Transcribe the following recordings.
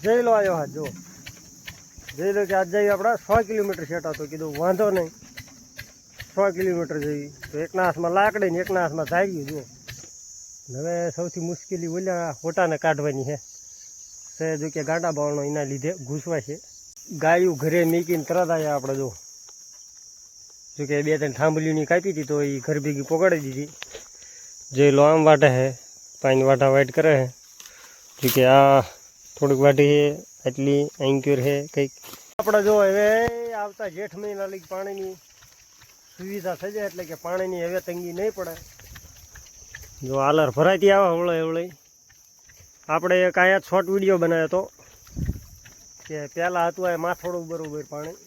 જઈ લો આવ્યો હા જો જઈ લો કે આજ જઈએ આપણે 100 કિલોમીટર સેટા તો કીધું વાંધો નહીં 100 કિલોમીટર જઈએ તો એકના હાથમાં લાકડી ને એકના હાથમાં ધાર્યું જો હવે સૌથી મુશ્કેલી ઓલા હોટાને કાઢવાની છે જો કે ગાંડા બાવળનો એના લીધે ઘૂસવાય છે ગાયું ઘરે મૂકીને તરત આવ્યા આપણે જો કે 2-3 થાંભલીઓની કાપી હતી તો એ ઘર ભેગી પકડી દીધી જે લો આમ વાટે છે પાણી વાટા વાઈટ કરે છે જો કે આ થોડીક વાટી છે એટલી એન્ક્યોર છે કંઈક આપણે જો હવે આવતા જેઠ મહિના લગી પાણીની સુવિધા થઈ જાય એટલે કે પાણીની હવે તંગી નહીં પડે જો આલર ભરાતી આવે હવળે હવળે આપણે એક અહીંયા શોર્ટ વિડીયો બનાવ્યો હતો કે પહેલાં હતું આ માથોડું બરોબર પાણી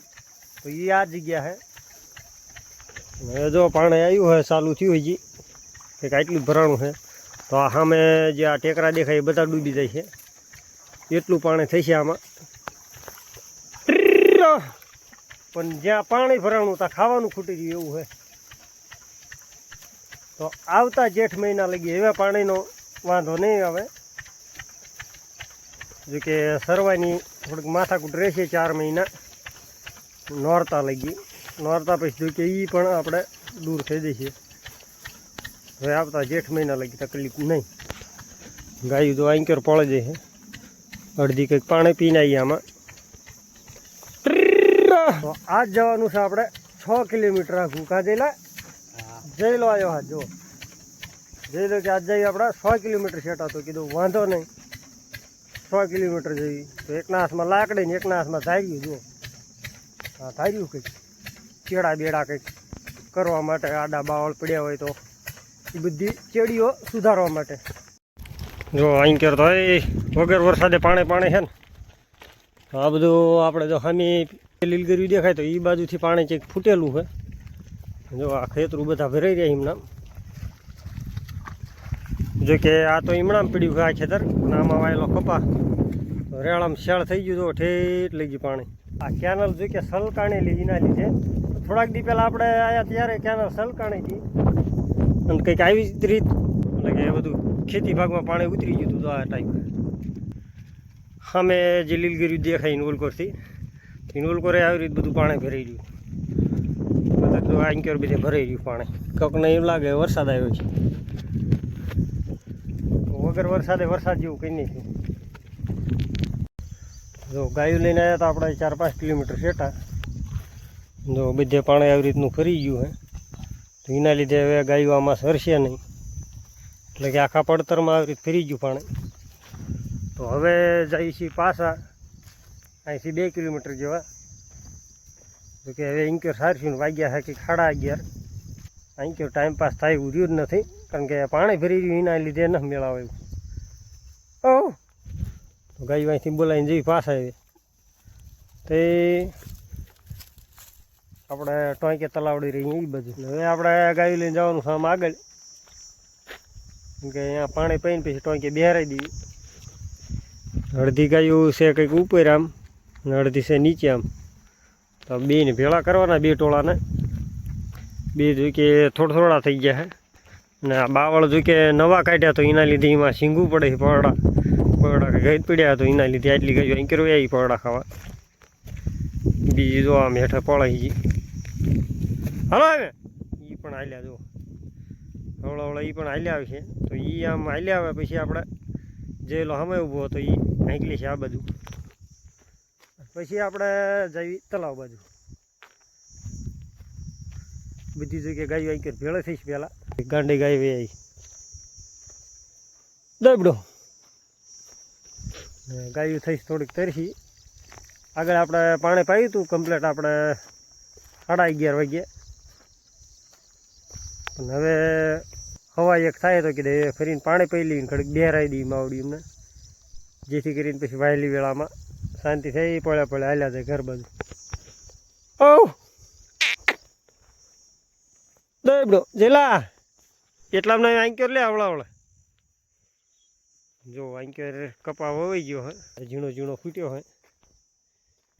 તો એ આ જગ્યા છે હવે જો પાણી આવ્યું હોય ચાલુ થયું હોય જી કંઈક આટલું ભરાણું છે તો આ સામે જે આ ટેકરા દેખાય એ બધા ડૂબી જાય છે એટલું પાણી થઈ છે આમાં પણ જ્યાં પાણી ભરાણું ત્યાં ખાવાનું ખૂટી ગયું એવું છે તો આવતા જેઠ મહિના લગી હવે પાણીનો વાંધો નહીં આવે જો કે સરવાની થોડીક માથાકૂટ રહેશે 4 મહિના નોરતા લગી નોરતા પછી જો કે એ પણ આપણે દૂર થઈ જશે હવે આવતા જેઠ મહિના લગી તકલીફ નહીં ગાયું તો આંકર પળે જાય છે અડધી કંઈક પાણી પીને આવીએ આમાં તો આજ જવાનું છે આપણે 6 કિલોમીટર આખું કાજેલા જઈ લો આવ્યો હા જો જઈ લો કે આજ જઈએ આપણે 100 કિલોમીટર સેટા તો કીધું વાંધો નહીં 100 કિલોમીટર જઈએ તો એકના હાથમાં લાકડી ને એકના હાથમાં ધાર્યું જો હા ધાર્યું કંઈક ચેડા બેડા કંઈક કરવા માટે આડા બાવળ પડ્યા હોય તો એ બધી ચેડીઓ સુધારવા માટે જો અહીં તો વગર વરસાદે પાણી છે ને આ બધું આપણે જો સામે લીલગર્યું દેખાય તો એ બાજુથી પાણી ચેક ફૂટેલું છે જો આ ખેતરું બધા ભરાઈ રહ્યા એમનામ જો કે આ તો ઈમણામ પીડ્યું છે આ ખેતર આમાં વાયેલો કપા રેણામાં શેળ થઈ ગયું તો ઠેઠ લઈ ગયું પાણી આ કેનલ જો કે સલકાણેલી એના લીધે થોડાક દી પહેલાં આપણે આવ્યા ત્યારે કેનલ સલકાણી હતી અને કંઈક આવી જ રીત એટલે કે બધું ખેતી ભાગમાં પાણી ઉતરી ગયું હતું તો આ ટાઈમ સામે જે લીલગીરી દેખાય ઇનવોલકોરથી ઇનવોલકોરે આવી રીતે બધું પાણી ભરાઈ ગયું બધું આંકર બધે ભરાઈ ગયું પાણી કોકને એવું લાગે વરસાદ આવ્યો છે વગર વરસાદ જેવું કંઈ નહીં થયું જો ગાયું લઈને આવ્યા તો આપણે 4-5 કિલોમીટર સેટા જો બધે પાણી આવી રીતનું ફરી ગયું હે તો એના લીધે હવે ગાયું આમાં સરશે નહીં એટલે કે આખા પડતરમાં આવી રીતે ફરી ગયું પાણી તો હવે જઈએ છીએ પાછા અહીંથી 2 કિલોમીટર જેવા તો કે હવે ઇન્ક્યોર સારશું વાગ્યા છે કે 11:30 ઇન્ક્યોર ટાઈમ પાસ થાય એવું રહ્યું જ નથી કારણ કે પાણી ભરી રહ્યું એના લીધે ન મેળાવે એવું તો ગાયું અહીંથી બોલાવીને જઈ પાછા આવે તે આપણે ટોંકે તલાવડી રહી એ બધું હવે આપણે ગાયું લઈને જવાનું છે આમ આગળ કે અહીંયા પાણી પીને પછી ટોંકે બેહારી દઈએ અડધી ગાયું છે કંઈક ઉપર આમ અને અડધી છે નીચે આમ તો બેને ભેળા કરવાના 2 ટોળાને 2 જો કે થોડા થઈ ગયા છે અને આ બાવળ જો કે નવા કાઢ્યા તો એના લીધે એમાં શીંગું પડે છે પરડા ગઈ પડ્યા તો એના લીધે આટલી ગાયું અહીં કરવા આવી પરડા ખાવા બીજી જો આમ હેઠળ પડાઈ ગઈ હાલો આવે એ પણ હાલ્યા જો હવળા એ પણ હાલ્યા આવે છે તો એ આમ હાલ્યા આવે પછી આપણે જેલો સામે ઊભો હતો એ હાંકલી છે આ બધું પછી આપણે જઈ તલાવ બાજુ બધી જગ્યાએ ગાયો અહીં ભેળે થઈશ પહેલાં ગાંડી ગાય વે આવી દબડો ગાયું થઈશ થોડીક તરસી આગળ આપણે પાણી પાયું હતું કમ્પ્લેટ આપણે 11:30 વાગ્યે પણ હવે હવા એક થાય તો કીધે ફરીને પાણી પી લઈને ઘડીક બેહરાઈ દઈએ માવડી એમને જેથી કરીને પછી વહેલી વેળામાં શાંતિ થઈ પડે હાલ્યા જાય ઘર બાજુ ઓ દબડો જેલા એટલામાં આંક્યોર લે આવડે જો આંક્યોર કપા વવાઈ ગયો હોય ઝીણો ફૂટ્યો હોય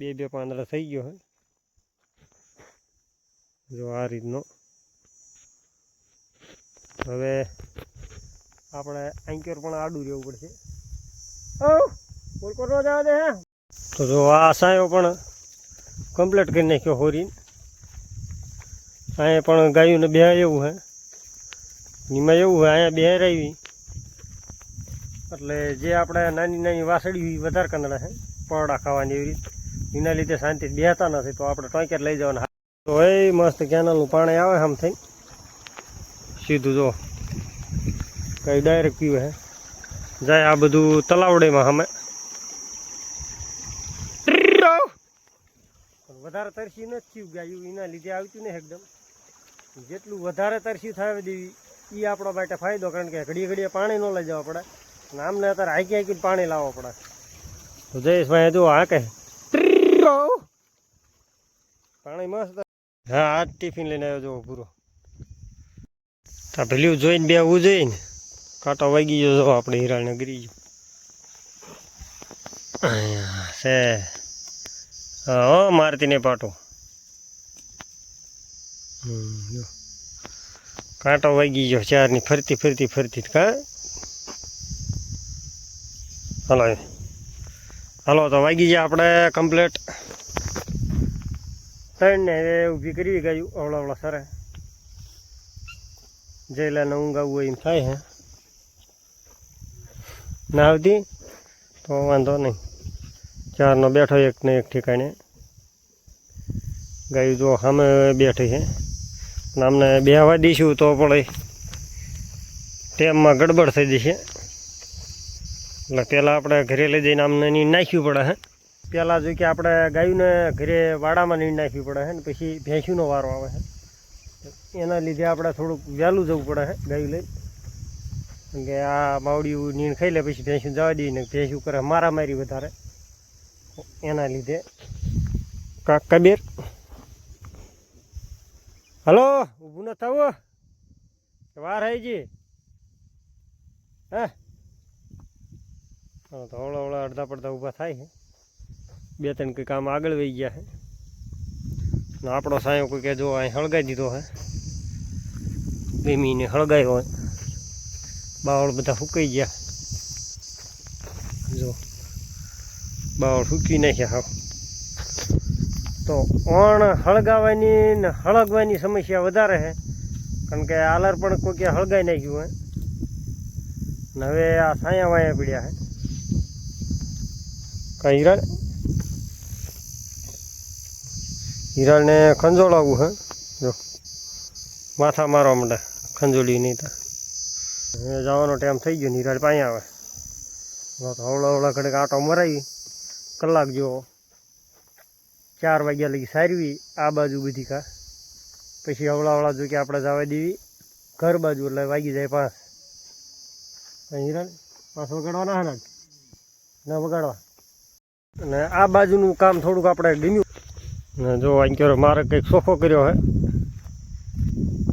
2 પાંદડા થઈ ગયો હોય જો આ રીતનો હવે આપણે આંક્યોર પણ આડું રહેવું પડશે ઓ કોલકો ન જવા દે હે તો જો આ સાયો પણ કમ્પ્લીટ કરી નાખ્યો હોરીને. અહીંયા પણ ગાયોને બે એવું હે, એમાં એવું હોય અહીંયા બે આવી એટલે જે આપણે નાની નાની વાસળી વધારે કંદડા છે પરડા ખાવાની એવી રીતે, એના લીધે શાંતિ બેહતા નથી. તો આપણે ટોંકેટ લઈ જવાના. તો એ મસ્ત કેનલનું પાણી આવે આમ થઈને સીધું જો કઈ ડાયરેક્ટ પીવે હે જાય. આ બધું તલાવડેમાં અમે વધારે તરસી નથી થયું ગાયું, એના લીધે આવતું નહીં એકદમ. જેટલું વધારે તરસી થાય દેવી એ આપણા માટે ફાયદો, કારણ કે ઘડીએ ઘડીએ પાણી ન લઈ જવા પડે અને આમને અત્યારે હાકી હાકીને પાણી લાવવા પડે. તો જયેશભાઈ જો હા કે પાણી મસ્ત. હા આજ ટિફિન લઈને આવ્યો જો પૂરો. આ પેલું જોઈને બે આવવું જોઈએ ને, કાંટો વાગી ગયો જો આપણે હિરાળને ગરી ગયો અહીંયા છે. હા મારતી ને પાટો જો કાંટો વાગી ગયો ચારની ફરતી ફરતી ફરતી કા. હાલો હાલો તો વાગી ગયા આપણે કમ્પ્લેટ 3 ને ઊભી કરવી ગયું અવળા અવળા સરે જઈલાને ઊંઘાવું હોય એમ થાય હે ના આવતી તો વાંધો નહીં. 4નો બેઠો એક ને એક ઠેકાણે ગાયું જો સામે બેઠી છે અને અમને બેહવા દઈશું તો પડે ટેમમાં ગડબડ થઈ જશે. એટલે પહેલાં આપણે ઘરે લઈ જઈને આમને નીણ નાખ્યું પડે હે. પહેલાં જો કે આપણે ગાયુંને ઘરે વાડામાં નીણ નાખવી પડે છે ને પછી ભેંસુનો વારો આવે છે. એના લીધે આપણે થોડુંક વહેલું જવું પડે છે ગાયું લઈ, કારણ કે આ માવડિયું નીણ ખાઈ લે પછી ભેંસું જવા દઈએ ને ભેંસું કરે મારામારી વધારે. એના લીધે કાક કબીર હલો ઊભું ન થવું વાર આવી હા તો હવળા હવળા અડધા પડધા ઊભા થાય છે. 2-3 કંઈ કામ આગળ વહી ગયા છે ને આપણો સાયો કોઈ કે જો અહીં હળગાઈ દીધો હે. 2 મહિને હળગાયો હોય બાવળ બધા ફૂંકાઈ ગયા જો બાવળ ફૂંકી નાખ્યા હા. તો ઓણ હળગાવાની ને હળગવાની સમસ્યા વધારે છે, કારણ કે આલર પણ કોઈ કે હળગાઈ નાખ્યું હોય ને હવે આ સાયા વાયા પીડ્યા છે. કાંઈ હિરાળને ખંજોળાવવું હે જો માથા મારવા માંડે ખંજોળી નહીં તા. હવે જવાનો ટાઈમ થઈ ગયો ને હિરાળ પાણી આવે તો હવળા હવળા ઘડીક આટો મરાવી કલાક જેવો 4 વાગ્યા લગી સારવી આ બાજુ બધી કા. પછી હવળા હવળા જો કે આપણે જવા દેવી ઘર બાજુ એટલે વાગી જાય 5. હિરાળ 5 વગાડવાના હે ના વગાડવા. અને આ બાજુનું કામ થોડુંક આપણે ગમ્યું ને જો અહીં મારે કંઈક સોફો કર્યો હે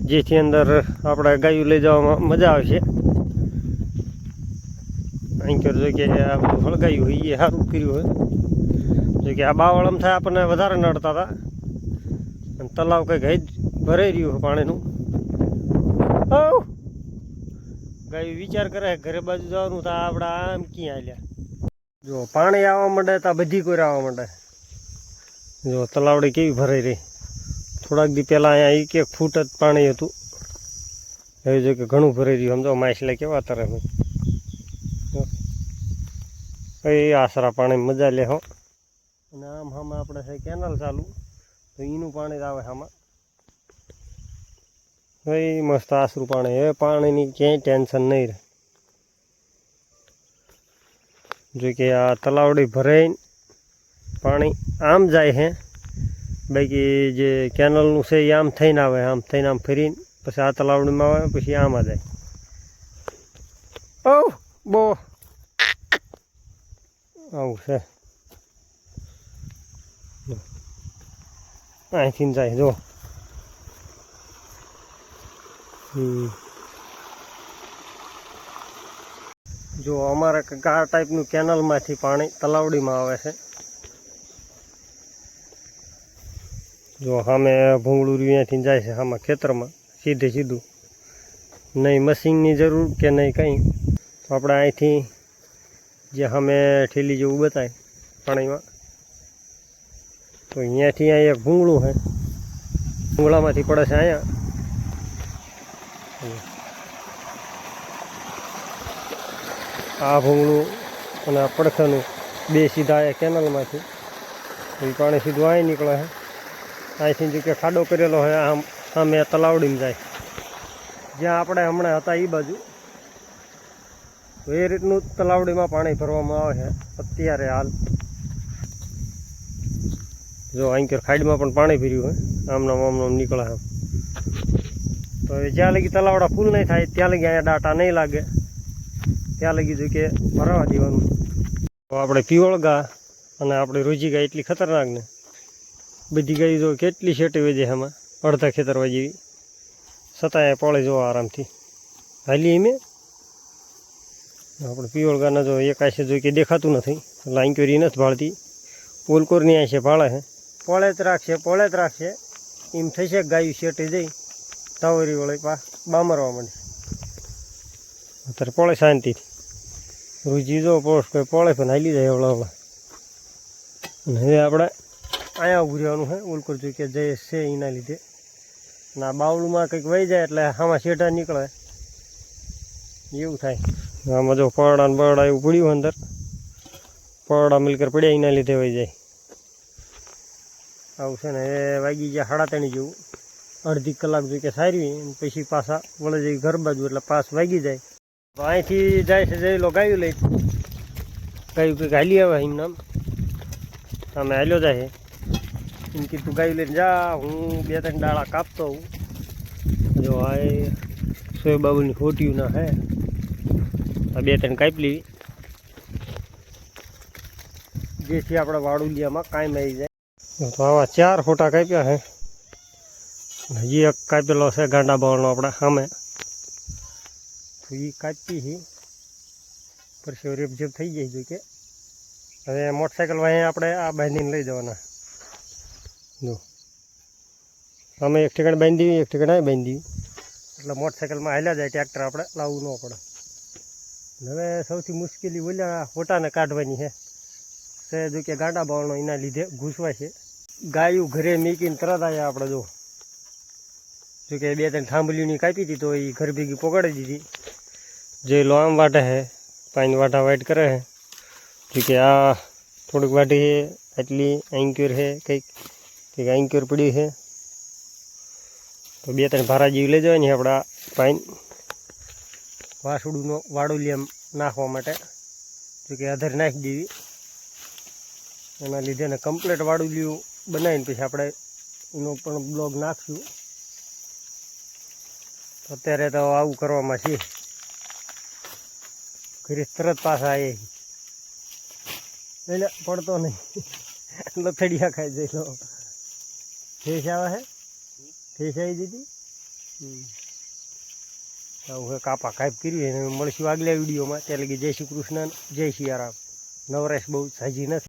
જેથી અંદર આપણે ગાયું લઈ જવામાં મજા આવશે. અહીં જો કે આ બધું હળગાયું હોય એ સારું કર્યું હોય. જો કે આ બાવળમ થાય આપણને વધારે નડતા હતા અને તલાવ કંઈક હજ ભરાઈ રહ્યું પાણીનું. ગાયું વિચાર કરે ઘરે બાજુ જવાનું તો આપણે આમ ક્યાં હાલ્યા. જો પાણી આવવા માંડે તો બધી કોઈ આવવા માંડે. જો તલાવડી કેવી ભરાઈ રહી. થોડાક દી પહેલાં અહીંયા 1 ફૂટ જ પાણી હતું, હવે જો કે ઘણું ભરાઈ રહ્યું. સમજો માછલા કેવા તરે એ આશરા પાણી મજા લે હો. અને આમ આમાં આપણે છે કેનલ ચાલુ તો એનું પાણી આવે આમાં એ મસ્ત આશરું પાણી. હવે પાણીની ક્યાંય ટેન્શન નહીં રહે. જો કે આ તલાવડી ભરાઈને પાણી આમ જાય છે, બાકી જે કેનલનું છે એ આમ થઈને આવે, આમ થઈને આમ ફરીને પછી આ તલાવડીમાં આવે પછી આમાં જાય. ઓ બો આવું છે અહીંથી જાય જો. જો અમારે કંઈક આ ટાઈપનું કેનલમાંથી પાણી તલાવડીમાં આવે છે. જો સામે ભૂંગળું અહીંયાથી જાય છે આમાં ખેતરમાં સીધે સીધું. નહીં મશીનની જરૂર કે નહીં કંઈ, તો આપણે અહીંથી જે અમે ઠેલી જેવું બતાય પાણીમાં. તો અહીંયાથી અહીંયા એક ભૂંગળું છે, ભૂંગળામાંથી પડે છે અહીંયા. આ ભૂંગળું અને આ પડખાનું બે સીધા અહીંયા કેનલમાંથી એ પાણી સીધું અહીં નીકળે છે. અહીંથી જો કે ખાડો કરેલો હોય આમ સામે તલાવડીમાં જાય જ્યાં આપણે હમણાં હતા એ બાજુ. તો એ રીતનું તલાવડીમાં પાણી ભરવામાં આવે છે અત્યારે હાલ. જો અહીં ખાડીમાં પણ પાણી ભર્યું હોય આમનામ નીકળે આમ. તો જ્યાં લગી તલાવડા ફૂલ નહીં થાય ત્યાં લગી અહીંયા ડાટા નહીં લાગે, ત્યાં લગી જો કે ભરાવા દેવાનું. તો આપણે પિયોળ ગા અને આપણી રોજી ગાય એટલી ખતરનાક ને બધી ગાય જો કેટલી શેટી વેજે એમાં અડધા ખેતરવા જેવી, છતાંય પડે જો આરામથી હાલી મેં. આપણે પિયોળ ગાના જો એક આશે જો કે દેખાતું નથી એટલે આંક્યોરી નથી ભાળતી, પોલકોરની આશે ભાળે છે. પોળે જ રાખશે એમ થશે ગાયું શેટી જઈ તાવરી વળી બામરવા માંડે. અત્યારે પોળે શાંતિથી રૂજી જો પોષ કોઈ પોળે પણ હાલી જાય હવળા. અને હવે આપણે અહીંયા ઊભું રહેવાનું છે ઓલકોર જો કે જય છે એના લીધે. અને આ બાવળુમાં કંઈક વહી જાય એટલે આમાં શેઢા નીકળે એવું થાય. આમાં જો પરડા ને બરડા એવું પડ્યું અંદર, પરડા મિલકર પડ્યા એના લીધે વહી જાય. આવું છે ને એ વાગી ગયા 3:30 જેવું, અડધી કલાક જો કે સારી પછી પાછા વળે જઈ ઘર બાજુ એટલે પાસ વાગી જાય. તો અહીંથી જાય છે જઈ લો ગાયું લઈ, ગાયું કંઈક હાલી આવે એમ નામ અમે હાલ્યો જાય એમ કીધું ગાયું લઈને જા, હું 2-3 ડાળા કાપતો હોઉં. જો આ સોયબાબુની ખોટિયું ના હે, આ 2-3 કાપી લેવી જેથી આપણે વાડુલિયામાં કાયમ આવી જાય. તો આવા 4 ફોટા કાપ્યા છે, હજી એક કાપેલો છે ગાંડા બાવળનો આપણે સામે. તો એ કાપી છે પછી રેપઝેપ થઈ જાય જો કે. હવે મોટરસાઇકલમાં અહીંયા આપણે આ બાંધીને લઈ જવાના. જો અમે એક ઠેકાણે બાંધી એક ઠેકાણે અહીં બાંધી એટલે મોટરસાઇકલમાં હાલ્યા જાય, ટ્રેક્ટર આપણે લાવવું ન પડે. હવે સૌથી મુશ્કેલી ઓલા ફોટાને કાઢવાની છે જો કે ગાંડા બાવળનો એના લીધે ઘૂસવાય છે. ગાયું ઘરે મૂકીને તરત આવ્યા આપણે જો કે 2-3 થાંભલીઓની કાપી હતી તો એ ઘર ભેગી પોગાડી દીધી. જે લો આમ વાટે છે પાણી વાટા વાઈટ કરે છે જો કે આ થોડીક વાટી છે આટલી આંક્યોર છે કંઈક આંક્યોર પડી છે. તો 2-3 ભારા જેવી લઈ જવાની આપણા પાણી વાસુડુંનો વાડુલિયામ નાખવા માટે જો કે આધાર નાખી દેવી. એના લીધે ને કમ્પ્લીટ વાડુલિયું બનાવીને પછી આપણે એનો પણ બ્લોગ નાખશું. અત્યારે તો આવું કરવામાં છીએ, ઘરે તરત પાછા આવીએ એટલે પડતો નહીં લથડિયા ખાઈ જઈ લો. ફેસ આવે છે, ફેસ આવી દીધી. આવું હવે કાપા કાપ કરી મળીશું આગલા વિડીયોમાં. ત્યાં લગી જય શ્રી કૃષ્ણ, જય સિયારામ. નવરાશ બહુ સાજી નથી.